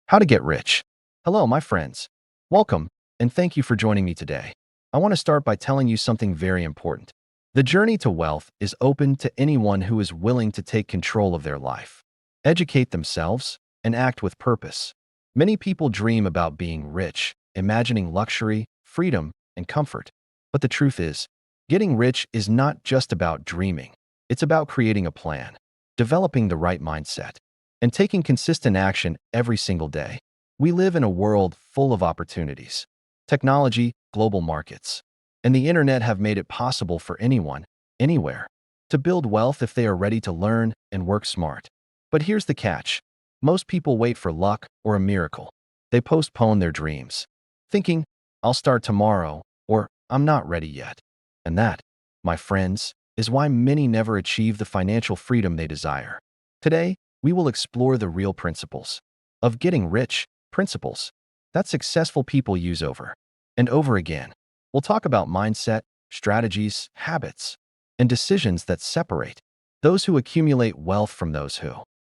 How to get rich. Hello, my friends. Welcome, and thank you for joining me today. I want to start by telling you something very important. The journey to wealth is open to anyone who is willing to take control of their life, educate themselves, and act with purpose. Many people dream about being rich, imagining luxury, freedom, and comfort. But the truth is, getting rich is not just about dreaming. It's about creating a plan, developing the right mindset, and taking consistent action every single day. We live in a world full of opportunities. Technology, global markets, and the internet have made it possible for anyone, anywhere, to build wealth if they are ready to learn and work smart. But here's the catch. Most people wait for luck or a miracle. They postpone their dreams, thinking, I'll start tomorrow, or I'm not ready yet. And that, my friends, is why many never achieve the financial freedom they desire. Today, we will explore the real principles of getting rich, principles that successful people use over and over again. We'll talk about mindset, strategies, habits, and decisions that separate those who accumulate wealth from those who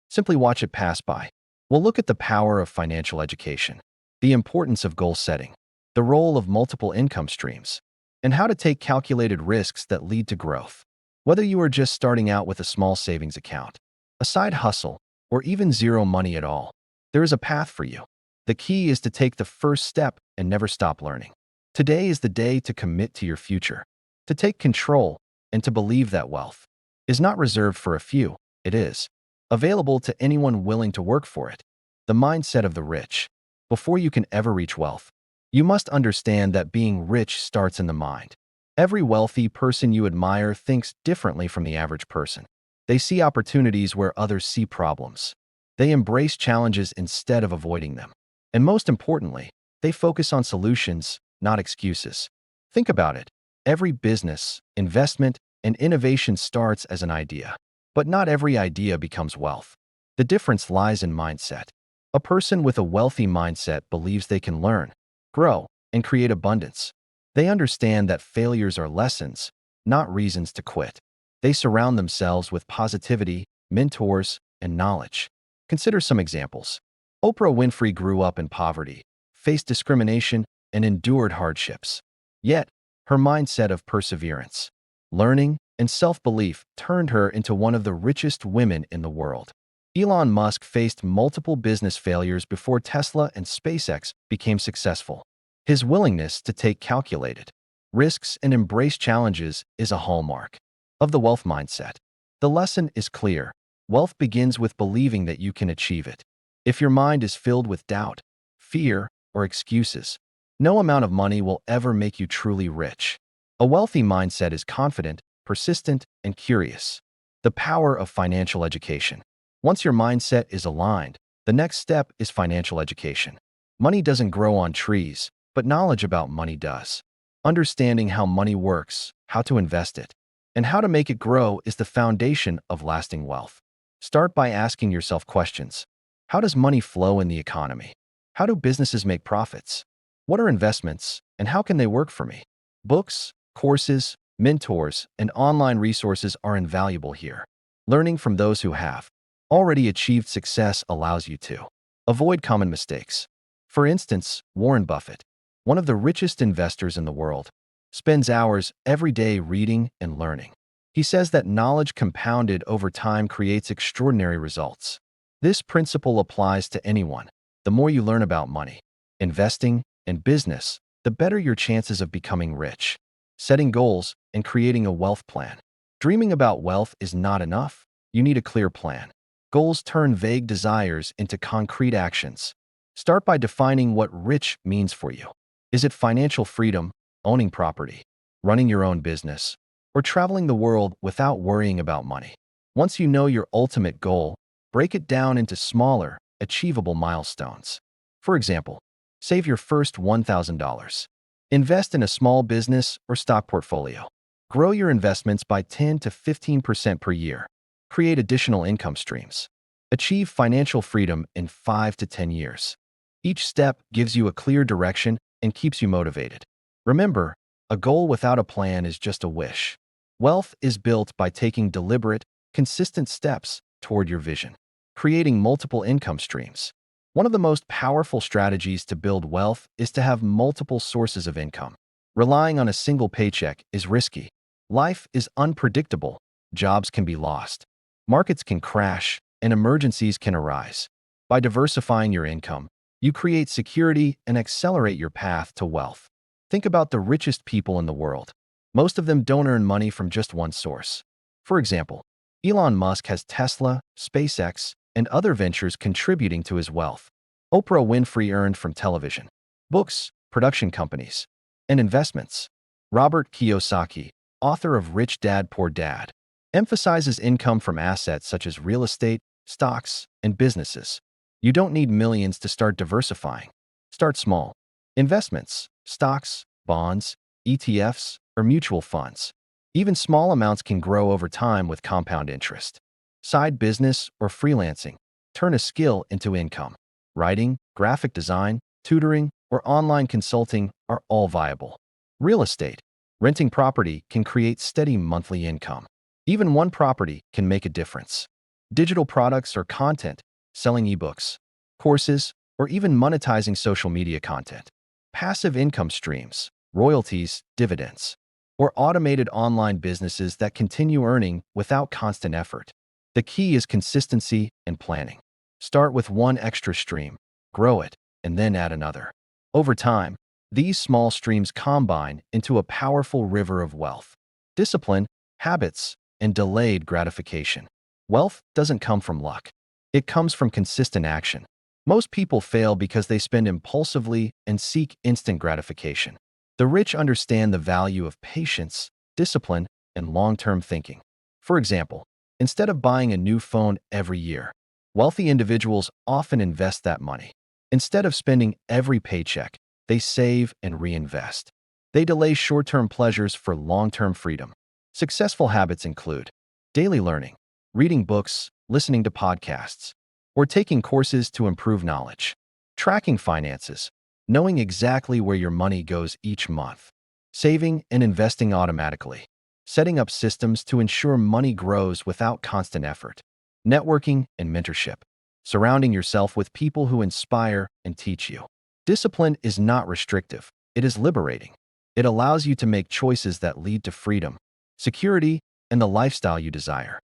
simply watch it pass by. We'll look at the power of financial education, the importance of goal setting, the role of multiple income streams, and how to take calculated risks that lead to growth. Whether you are just starting out with a small savings account, a side hustle, or even zero money at all, there is a path for you. The key is to take the first step and never stop learning. Today is the day to commit to your future, to take control, and to believe that wealth is not reserved for a few. It is available to anyone willing to work for it. The mindset of the rich. Before you can ever reach wealth, you must understand that being rich starts in the mind. Every wealthy person you admire thinks differently from the average person. They see opportunities where others see problems. They embrace challenges instead of avoiding them. And most importantly, they focus on solutions, not excuses. Think about it. Every business, investment, and innovation starts as an idea. But not every idea becomes wealth. The difference lies in mindset. A person with a wealthy mindset believes they can learn, grow, and create abundance. They understand that failures are lessons, not reasons to quit. They surround themselves with positivity, mentors, and knowledge. Consider some examples. Oprah Winfrey grew up in poverty, faced discrimination, and endured hardships. Yet, her mindset of perseverance, learning, and self-belief turned her into one of the richest women in the world. Elon Musk faced multiple business failures before Tesla and SpaceX became successful. His willingness to take calculated risks and embrace challenges is a hallmark of the wealth mindset. The lesson is clear. Wealth begins with believing that you can achieve it. If your mind is filled with doubt, fear, or excuses, no amount of money will ever make you truly rich. A wealthy mindset is confident, persistent, and curious. The power of financial education. Once your mindset is aligned, the next step is financial education. Money doesn't grow on trees, but knowledge about money does. Understanding how money works, how to invest it, and how to make it grow is the foundation of lasting wealth. Start by asking yourself questions. How does money flow in the economy? How do businesses make profits? What are investments, and how can they work for me? Books, courses, mentors, and online resources are invaluable here. Learning from those who have already achieved success allows you to avoid common mistakes. For instance, Warren Buffett, one of the richest investors in the world, spends hours every day reading and learning. He says that knowledge compounded over time creates extraordinary results. This principle applies to anyone. The more you learn about money, investing, and business, the better your chances of becoming rich. Setting goals and creating a wealth plan. Dreaming about wealth is not enough. You need a clear plan. Goals turn vague desires into concrete actions. Start by defining what rich means for you. Is it financial freedom, owning property, running your own business, or traveling the world without worrying about money? Once you know your ultimate goal, break it down into smaller, achievable milestones. For example, save your first $1,000. Invest in a small business or stock portfolio. Grow your investments by 10 to 15% per year. Create additional income streams. Achieve financial freedom in 5 to 10 years. Each step gives you a clear direction and keeps you motivated. Remember, a goal without a plan is just a wish. Wealth is built by taking deliberate, consistent steps toward your vision. Creating multiple income streams. One of the most powerful strategies to build wealth is to have multiple sources of income. Relying on a single paycheck is risky. Life is unpredictable. Jobs can be lost. Markets can crash, and emergencies can arise. By diversifying your income, you create security and accelerate your path to wealth. Think about the richest people in the world. Most of them don't earn money from just one source. For example, Elon Musk has Tesla, SpaceX, and other ventures contributing to his wealth. Oprah Winfrey earned from television, books, production companies, and investments. Robert Kiyosaki, author of Rich Dad Poor Dad, emphasizes income from assets such as real estate, stocks, and businesses. You don't need millions to start diversifying. Start small. Investments, stocks, bonds, ETFs, or mutual funds. Even small amounts can grow over time with compound interest. Side business or freelancing. Turn a skill into income. Writing, graphic design, tutoring, or online consulting are all viable. Real estate. Renting property can create steady monthly income. Even one property can make a difference. Digital products or content, selling ebooks, courses, or even monetizing social media content. Passive income streams, royalties, dividends, or automated online businesses that continue earning without constant effort. The key is consistency and planning. Start with one extra stream, grow it, and then add another. Over time, these small streams combine into a powerful river of wealth. Discipline, habits, and delayed gratification. Wealth doesn't come from luck. It comes from consistent action. Most people fail because they spend impulsively and seek instant gratification. The rich understand the value of patience, discipline, and long-term thinking. For example, instead of buying a new phone every year, wealthy individuals often invest that money. Instead of spending every paycheck, they save and reinvest. They delay short-term pleasures for long-term freedom. Successful habits include daily learning, reading books, listening to podcasts, or taking courses to improve knowledge. Tracking finances, knowing exactly where your money goes each month. Saving and investing automatically. Setting up systems to ensure money grows without constant effort. Networking and mentorship. Surrounding yourself with people who inspire and teach you. Discipline is not restrictive. It is liberating. It allows you to make choices that lead to freedom, security, and the lifestyle you desire.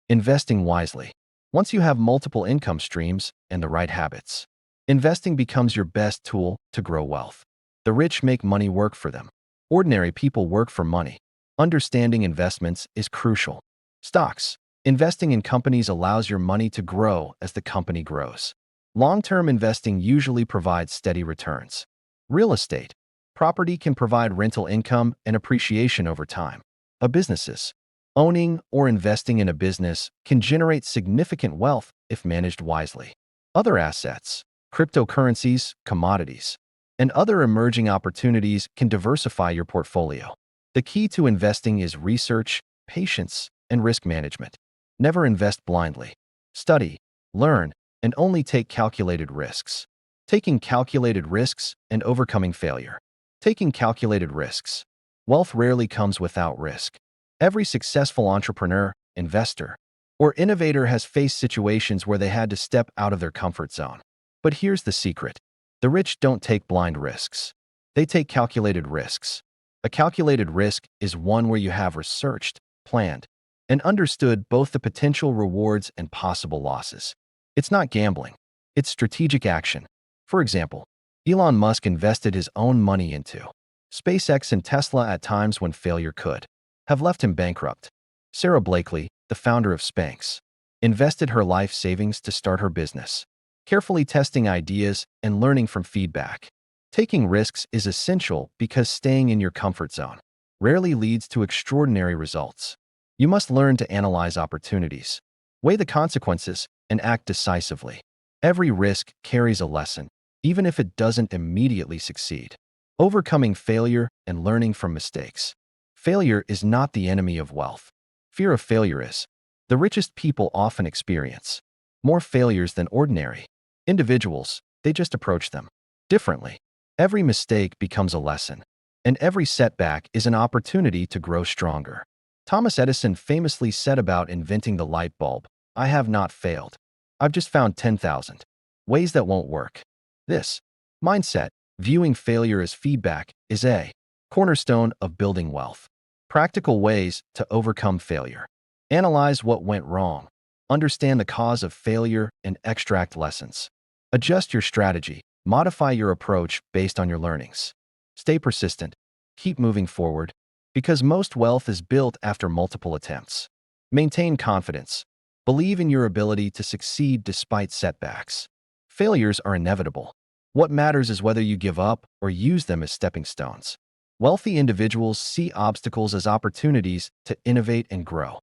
Investing wisely. Once you have multiple income streams and the right habits, investing becomes your best tool to grow wealth. The rich make money work for them. Ordinary people work for money. Understanding investments is crucial. Stocks. Investing in companies allows your money to grow as the company grows. Long-term investing usually provides steady returns. Real estate. Property can provide rental income and appreciation over time. Businesses. Owning or investing in a business can generate significant wealth if managed wisely. Other assets, cryptocurrencies, commodities, and other emerging opportunities can diversify your portfolio. The key to investing is research, patience, and risk management. Never invest blindly. Study, learn, and only take calculated risks. Taking calculated risks and overcoming failure. Taking calculated risks. Wealth rarely comes without risk. Every successful entrepreneur, investor, or innovator has faced situations where they had to step out of their comfort zone. But here's the secret. The rich don't take blind risks. They take calculated risks. A calculated risk is one where you have researched, planned, and understood both the potential rewards and possible losses. It's not gambling. It's strategic action. For example, Elon Musk invested his own money into SpaceX and Tesla at times when failure could have left him bankrupt. Sarah Blakely, the founder of Spanx, invested her life savings to start her business, carefully testing ideas and learning from feedback. Taking risks is essential because staying in your comfort zone rarely leads to extraordinary results. You must learn to analyze opportunities, weigh the consequences, and act decisively. Every risk carries a lesson, even if it doesn't immediately succeed. Overcoming failure and learning from mistakes. Failure is not the enemy of wealth. Fear of failure is. The richest people often experience more failures than ordinary individuals. They just approach them differently. Every mistake becomes a lesson, and every setback is an opportunity to grow stronger. Thomas Edison famously said about inventing the light bulb, "I have not failed. I've just found 10,000." Ways that won't work. This mindset, viewing failure as feedback, is a cornerstone of building wealth. Practical ways to overcome failure. Analyze what went wrong. Understand the cause of failure and extract lessons. Adjust your strategy. Modify your approach based on your learnings. Stay persistent. Keep moving forward, because most wealth is built after multiple attempts. Maintain confidence. Believe in your ability to succeed despite setbacks. Failures are inevitable. What matters is whether you give up or use them as stepping stones. Wealthy individuals see obstacles as opportunities to innovate and grow.